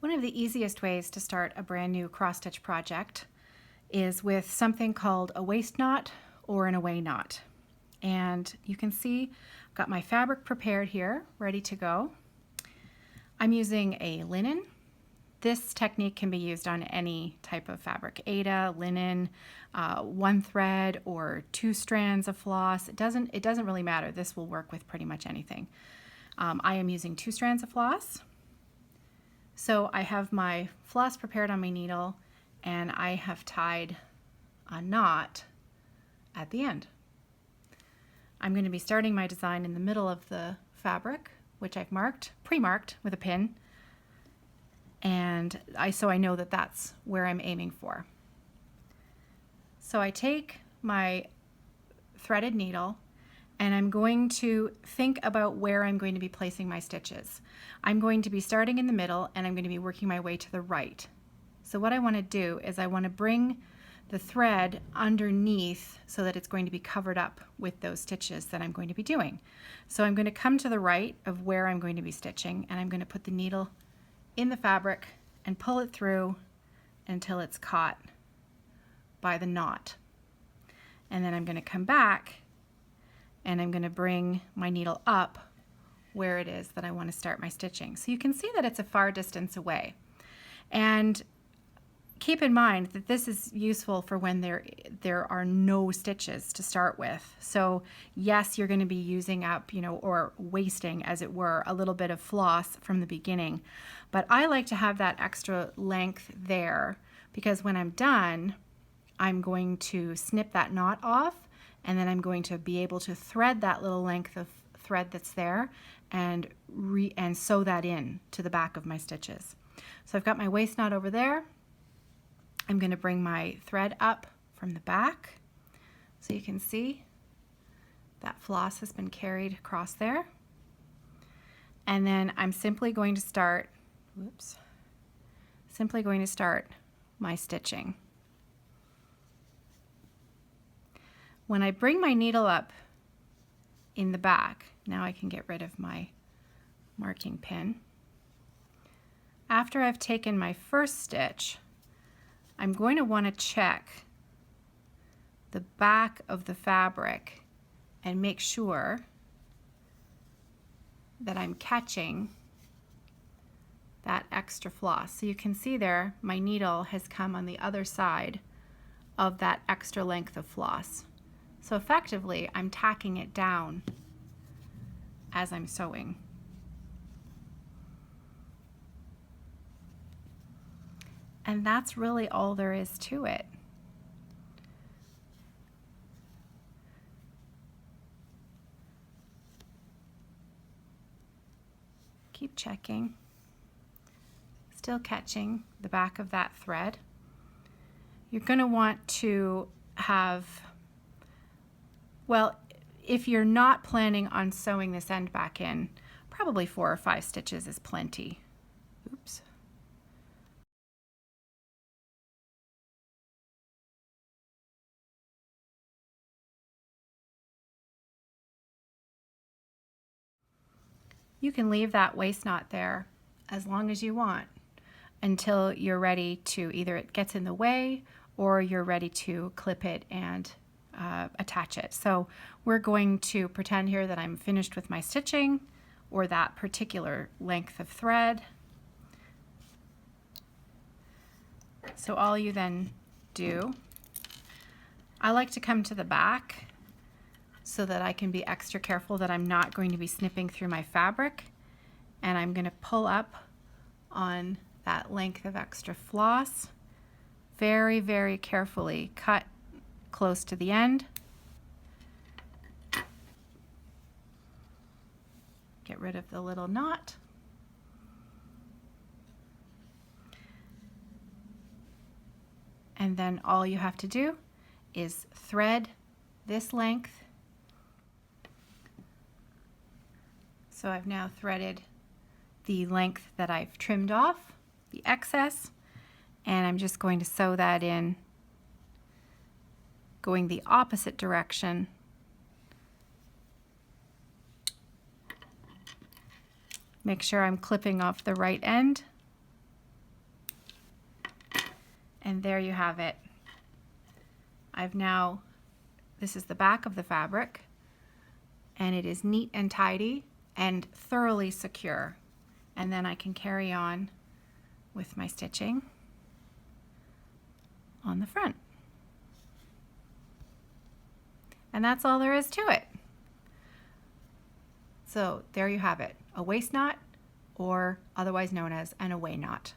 One of the easiest ways to start a brand new cross-stitch project is with something called a waist knot or an away knot. And you can see I've got my fabric prepared here, ready to go. I'm using a linen. This technique can be used on any type of fabric, Aida, linen, one thread or 2 strands of floss. It doesn't really matter. This will work with pretty much anything. I am using 2 strands of floss. So I have my floss prepared on my needle and I have tied a knot at the end. I'm going to be starting my design in the middle of the fabric, which I've pre-marked with a pin, and so I know that that's where I'm aiming for. So I take my threaded needle and I'm going to think about where I'm going to be placing my stitches. I'm going to be starting in the middle and I'm going to be working my way to the right. So what I want to do is I want to bring the thread underneath so that it's going to be covered up with those stitches that I'm going to be doing. So I'm going to come to the right of where I'm going to be stitching and I'm going to put the needle in the fabric and pull it through until it's caught by the knot. And then I'm going to come back and I'm going to bring my needle up where it is that I want to start my stitching. So you can see that it's a far distance away. And keep in mind that this is useful for when there are no stitches to start with. So yes, you're going to be using up, or wasting, as it were, a little bit of floss from the beginning. But I like to have that extra length there because when I'm done, I'm going to snip that knot off and then I'm going to be able to thread that little length of thread that's there and sew that in to the back of my stitches. So I've got my waist knot over there. I'm going to bring my thread up from the back so you can see that floss has been carried across there. And then I'm simply going to start, my stitching. When I bring my needle up in the back, now I can get rid of my marking pin. After I've taken my first stitch, I'm going to want to check the back of the fabric and make sure that I'm catching that extra floss. So you can see there, my needle has come on the other side of that extra length of floss. So effectively, I'm tacking it down as I'm sewing. And that's really all there is to it. Keep checking. Still catching the back of that thread. You're going to want to have, well, if you're not planning on sewing this end back in, probably 4 or 5 stitches is plenty. Oops. You can leave that waist knot there as long as you want until you're ready to, either it gets in the way or you're ready to clip it and attach it. So we're going to pretend here that I'm finished with my stitching or that particular length of thread. So all you then do, I like to come to the back so that I can be extra careful that I'm not going to be snipping through my fabric, and I'm going to pull up on that length of extra floss. Very, very carefully cut close to the end. Get rid of the little knot. And then all you have to do is thread this length. So I've now threaded the length that I've trimmed off, the excess, and I'm just going to sew that in, going the opposite direction. Make sure I'm clipping off the right end And there you have it. This is the back of the fabric, and it is neat and tidy and thoroughly secure. And then I can carry on with my stitching on the front. And that's all there is to it. So there you have it, a waist knot, or otherwise known as an away knot.